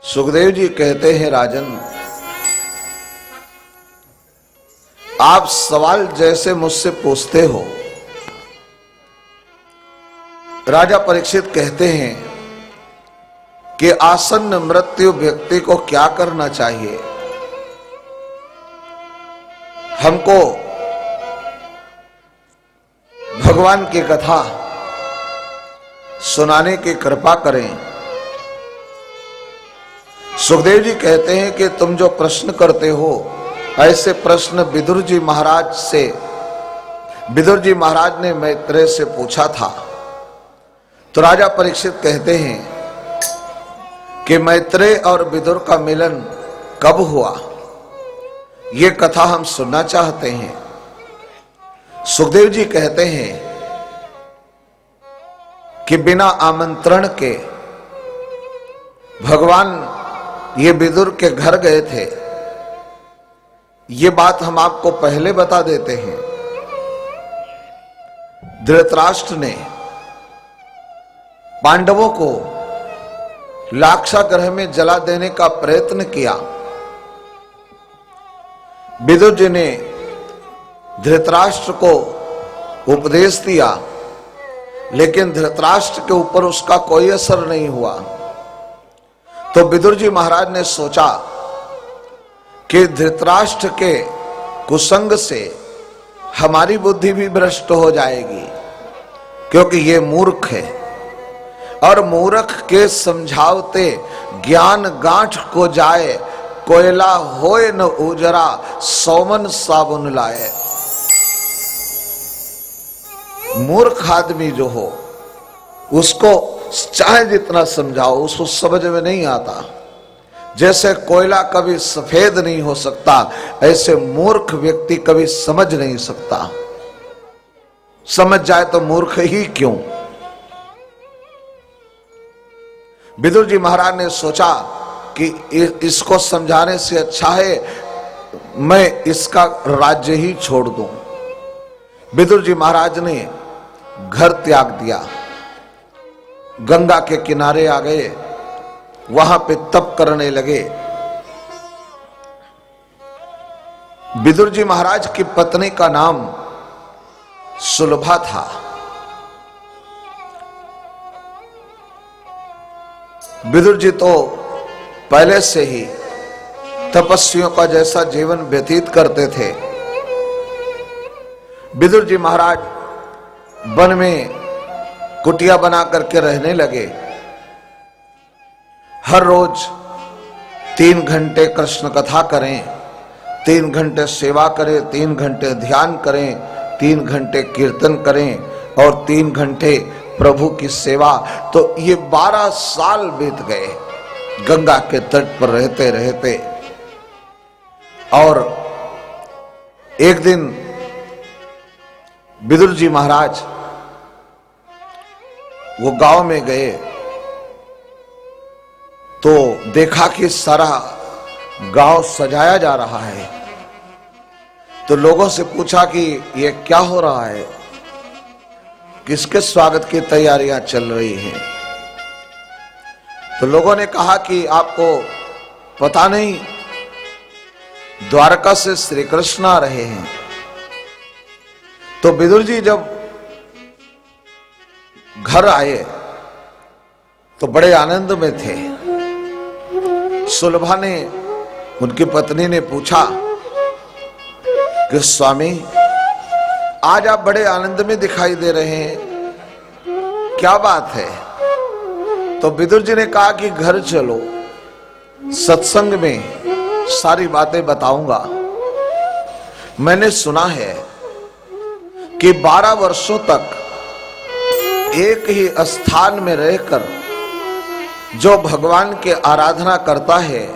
सुखदेव जी कहते हैं, राजन, आप सवाल जैसे मुझसे पूछते हो। राजा परीक्षित कहते हैं कि आसन्न मृत्यु व्यक्ति को क्या करना चाहिए। हमको भगवान की कथा सुनाने की कृपा करें। सुखदेव जी कहते हैं कि तुम जो प्रश्न करते हो, ऐसे प्रश्न विदुर जी महाराज ने मैत्रेय से पूछा था। तो राजा परीक्षित कहते हैं कि मैत्रेय और विदुर का मिलन कब हुआ, ये कथा हम सुनना चाहते हैं। सुखदेव जी कहते हैं कि बिना आमंत्रण के भगवान ये विदुर के घर गए थे। ये बात हम आपको पहले बता देते हैं। धृतराष्ट्र ने पांडवों को लाक्षागृह में जला देने का प्रयत्न किया। विदुर जी ने धृतराष्ट्र को उपदेश दिया, लेकिन धृतराष्ट्र के ऊपर उसका कोई असर नहीं हुआ। तो विदुर जी महाराज ने सोचा कि धृतराष्ट्र के कुसंग से हमारी बुद्धि भी भ्रष्ट हो जाएगी, क्योंकि ये मूर्ख है और मूर्ख के समझावते ज्ञान गांठ को जाए। कोयला होए न उजरा, सौमन साबुन लाए। मूर्ख आदमी जो हो, उसको चाहे जितना समझाओ, उसको समझ में नहीं आता। जैसे कोयला कभी सफेद नहीं हो सकता, ऐसे मूर्ख व्यक्ति कभी समझ नहीं सकता। समझ जाए तो मूर्ख ही क्यों। विदुर जी महाराज ने सोचा कि इसको समझाने से अच्छा है मैं इसका राज्य ही छोड़ दूं। विदुर जी महाराज ने घर त्याग दिया, गंगा के किनारे आ गए, वहां पे तप करने लगे। विदुर जी महाराज की पत्नी का नाम सुलभा था। विदुर जी तो पहले से ही तपस्वियों का जैसा जीवन व्यतीत करते थे। विदुर जी महाराज वन में कुटिया बना करके रहने लगे। हर रोज 3 घंटे कृष्ण कथा करें, 3 घंटे सेवा करें, 3 घंटे ध्यान करें, 3 घंटे कीर्तन करें और 3 घंटे प्रभु की सेवा। तो ये 12 साल बीत गए गंगा के तट पर रहते रहते। और एक दिन विदुर जी महाराज वो गांव में गए तो देखा कि सारा गांव सजाया जा रहा है। तो लोगों से पूछा कि ये क्या हो रहा है, किसके स्वागत की तैयारियां चल रही हैं। तो लोगों ने कहा कि आपको पता नहीं, द्वारका से श्री कृष्ण आ रहे हैं। तो विदुर जी जब घर आए तो बड़े आनंद में थे। सुलभा ने, उनकी पत्नी ने पूछा कि स्वामी, आज आप बड़े आनंद में दिखाई दे रहे हैं, क्या बात है। तो विदुर जी ने कहा कि घर चलो, सत्संग में सारी बातें बताऊंगा। मैंने सुना है कि 12 वर्षों तक एक ही स्थान में रहकर जो भगवान की आराधना करता है,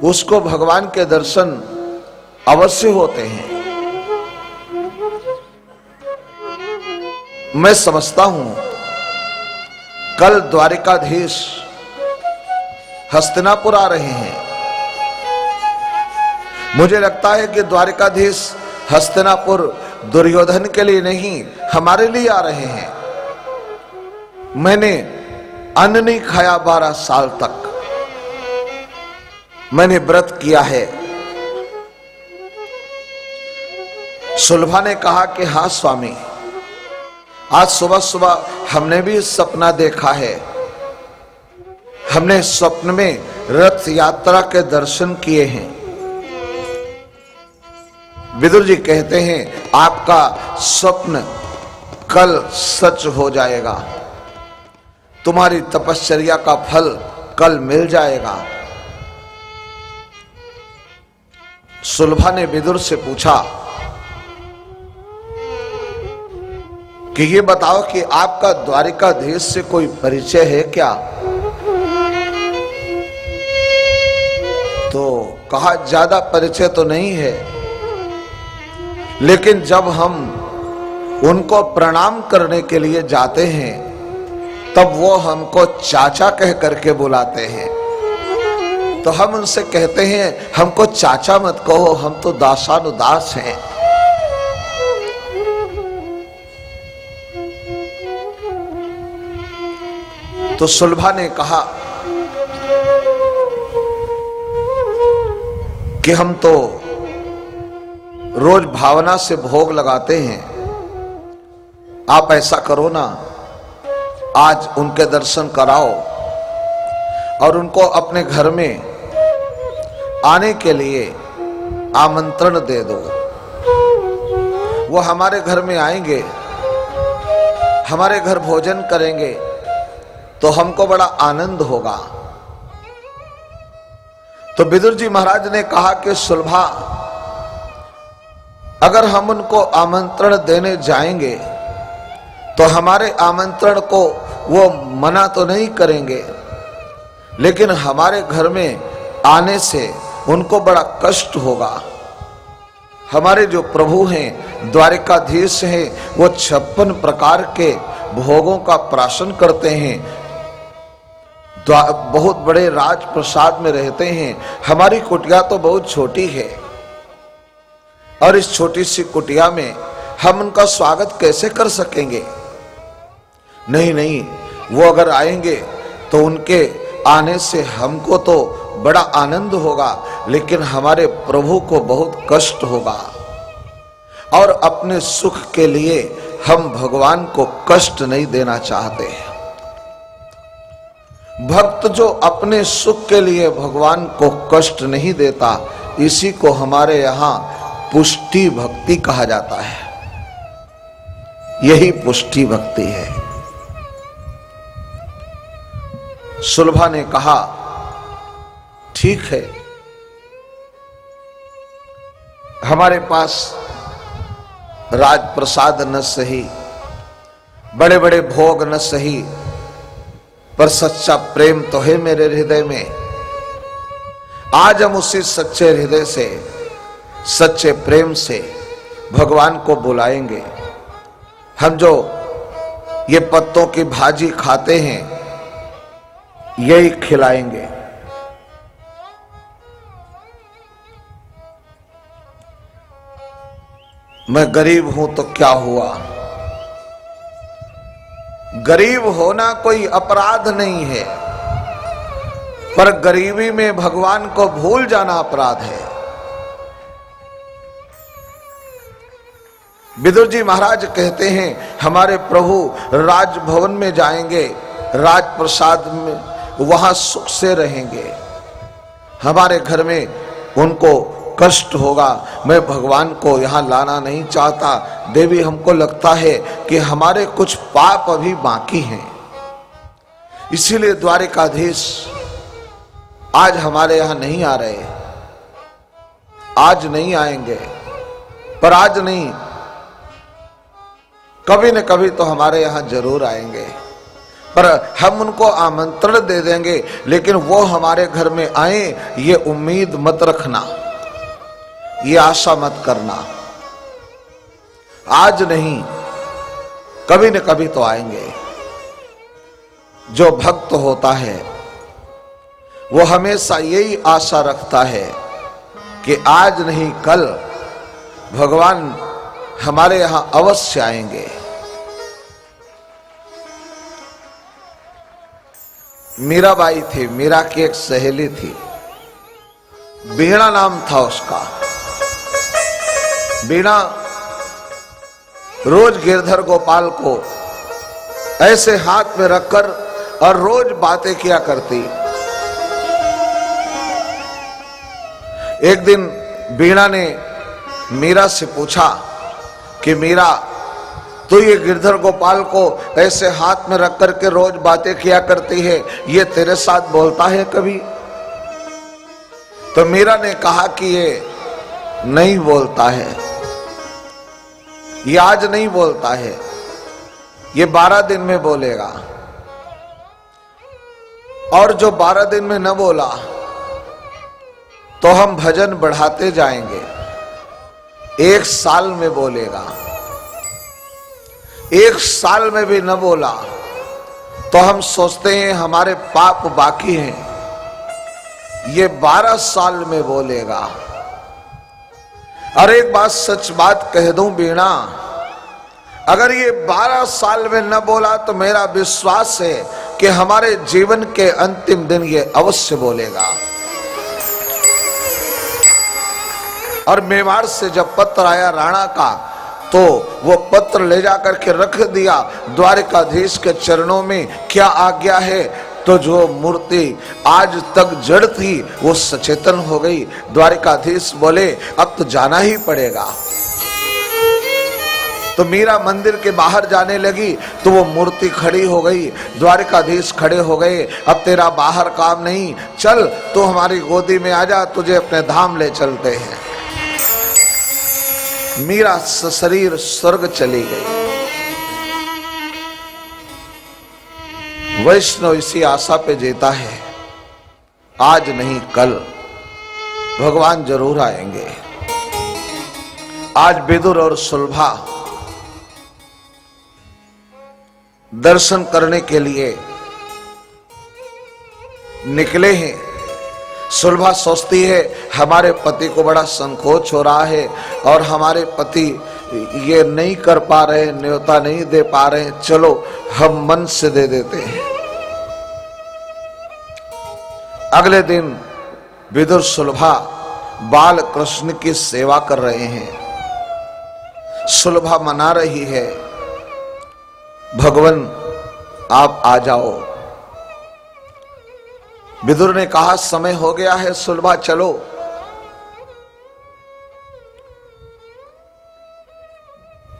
उसको भगवान के दर्शन अवश्य होते हैं। मैं समझता हूं कल द्वारिकाधीश हस्तिनापुर आ रहे हैं। मुझे लगता है कि द्वारिकाधीश हस्तिनापुर दुर्योधन के लिए नहीं, हमारे लिए आ रहे हैं। मैंने अन्न नहीं खाया 12 साल तक, मैंने व्रत किया है। सुलभा ने कहा कि हाँ स्वामी, आज सुबह सुबह हमने भी सपना देखा है। हमने स्वप्न में रथ यात्रा के दर्शन किए हैं। विदुर जी कहते हैं आपका स्वप्न कल सच हो जाएगा, तुम्हारी तपश्चर्या का फल कल मिल जाएगा। सुलभा ने विदुर से पूछा कि ये बताओ कि आपका द्वारिकाधीश से कोई परिचय है क्या? तो कहा ज्यादा परिचय तो नहीं है, लेकिन जब हम उनको प्रणाम करने के लिए जाते हैं तब वो हमको चाचा कह करके बुलाते हैं। तो हम उनसे कहते हैं हमको चाचा मत कहो, हम तो दासानुदास हैं। तो सुलभा ने कहा कि हम तो रोज भावना से भोग लगाते हैं, आप ऐसा करो ना, आज उनके दर्शन कराओ और उनको अपने घर में आने के लिए आमंत्रण दे दो। वो हमारे घर में आएंगे, हमारे घर भोजन करेंगे तो हमको बड़ा आनंद होगा। तो विदुर जी महाराज ने कहा कि सुलभा, अगर हम उनको आमंत्रण देने जाएंगे तो हमारे आमंत्रण को वो मना तो नहीं करेंगे, लेकिन हमारे घर में आने से उनको बड़ा कष्ट होगा। हमारे जो प्रभु हैं, द्वारिकाधीश हैं, वो 56 प्रकार के भोगों का प्राशन करते हैं, बहुत बड़े राजप्रसाद में रहते हैं। हमारी कुटिया तो बहुत छोटी है और इस छोटी सी कुटिया में हम उनका स्वागत कैसे कर सकेंगे? नहीं नहीं, वो अगर आएंगे तो उनके आने से हमको तो बड़ा आनंद होगा, लेकिन हमारे प्रभु को बहुत कष्ट होगा। और अपने सुख के लिए हम भगवान को कष्ट नहीं देना चाहते। भक्त जो अपने सुख के लिए भगवान को कष्ट नहीं देता, इसी को हमारे यहां पुष्टि भक्ति कहा जाता है। यही पुष्टि भक्ति है। सुलभा ने कहा ठीक है, हमारे पास राजप्रसाद न सही, बड़े बड़े भोग न सही, पर सच्चा प्रेम तो है मेरे हृदय में। आज हम उसी सच्चे हृदय से, सच्चे प्रेम से भगवान को बुलाएंगे। हम जो ये पत्तों की भाजी खाते हैं यही खिलाएंगे। मैं गरीब हूं तो क्या हुआ? गरीब होना कोई अपराध नहीं है, पर गरीबी में भगवान को भूल जाना अपराध है। विदुर जी महाराज कहते हैं हमारे प्रभु राजभवन में जाएंगे, राजप्रसाद में, वहां सुख से रहेंगे। हमारे घर में उनको कष्ट होगा। मैं भगवान को यहां लाना नहीं चाहता। देवी, हमको लगता है कि हमारे कुछ पाप अभी बाकी हैं, इसीलिए द्वारिकाधीश आज हमारे यहां नहीं आ रहे। आज नहीं आएंगे, पर आज नहीं, कभी न कभी तो हमारे यहां जरूर आएंगे। पर हम उनको आमंत्रण दे देंगे, लेकिन वो हमारे घर में आए ये उम्मीद मत रखना, ये आशा मत करना। आज नहीं, कभी न कभी तो आएंगे। जो भक्त होता है वो हमेशा यही आशा रखता है कि आज नहीं कल भगवान हमारे यहां अवश्य आएंगे। मीराबाई थी, मीरा की एक सहेली थी, वीणा नाम था उसका। वीणा रोज गिरधर गोपाल को ऐसे हाथ में रखकर और रोज बातें किया करती। एक दिन वीणा ने मीरा से पूछा कि मीरा, तो ये गिरधर गोपाल को ऐसे हाथ में रख करके रोज बातें किया करती है, ये तेरे साथ बोलता है कभी? तो मीरा ने कहा कि ये नहीं बोलता है, ये आज नहीं बोलता है, ये 12 दिन में बोलेगा। और जो 12 दिन में न बोला तो हम भजन बढ़ाते जाएंगे, 1 साल में बोलेगा। 1 साल में भी न बोला तो हम सोचते हैं हमारे पाप बाकी हैं, ये 12 साल में बोलेगा। और एक बात सच बात कह दूं वीणा, अगर ये 12 साल में न बोला तो मेरा विश्वास है कि हमारे जीवन के अंतिम दिन ये अवश्य बोलेगा। और मेवाड़ से जब पत्र आया राणा का, तो वो पत्र ले जाकर के रख दिया द्वारिकाधीश के चरणों में। क्या आज्ञा है? तो जो मूर्ति आज तक जड़ थी वो सचेतन हो गई। द्वारिकाधीश बोले अब तो जाना ही पड़ेगा। तो मीरा मंदिर के बाहर जाने लगी तो वो मूर्ति खड़ी हो गई, द्वारिकाधीश खड़े हो गए। अब तेरा बाहर काम नहीं, चल तू हमारी गोदी में आ जा, तुझे अपने धाम ले चलते हैं। मीरा सशरीर स्वर्ग चली गई। वैष्णव इसी आशा पे जीता है, आज नहीं कल भगवान जरूर आएंगे। आज विदुर और सुलभा दर्शन करने के लिए निकले हैं। सुलभा सोचती है हमारे पति को बड़ा संकोच हो रहा है और हमारे पति ये नहीं कर पा रहे, न्योता नहीं दे पा रहे, चलो हम मन से दे देते हैं। अगले दिन विदुर सुलभा बाल कृष्ण की सेवा कर रहे हैं। सुलभा मना रही है, भगवान आप आ जाओ। विदुर ने कहा समय हो गया है सुलभा, चलो।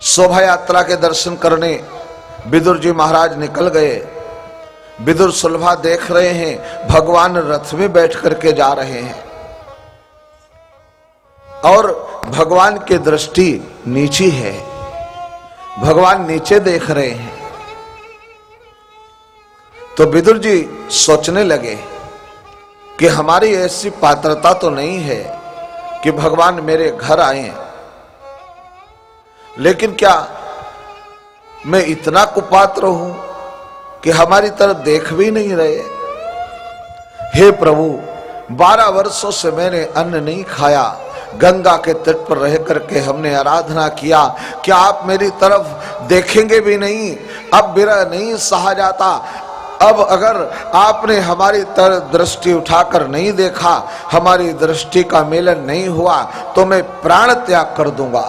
शोभा यात्रा के दर्शन करने विदुर जी महाराज निकल गए। विदुर सुलभा देख रहे हैं भगवान रथ में बैठ करके जा रहे हैं और भगवान की दृष्टि नीची है, भगवान नीचे देख रहे हैं। तो विदुर जी सोचने लगे कि हमारी ऐसी पात्रता तो नहीं है कि भगवान मेरे घर आए, लेकिन क्या मैं इतना कुपात्र हूं कि हमारी तरफ देख भी नहीं रहे? हे प्रभु, 12 वर्षों से मैंने अन्न नहीं खाया, गंगा के तट पर रह करके हमने आराधना किया, क्या आप मेरी तरफ देखेंगे भी नहीं? अब विरह नहीं सहा जाता। अब अगर आपने हमारी तरफ दृष्टि उठाकर नहीं देखा, हमारी दृष्टि का मेलन नहीं हुआ, तो मैं प्राण त्याग कर दूंगा।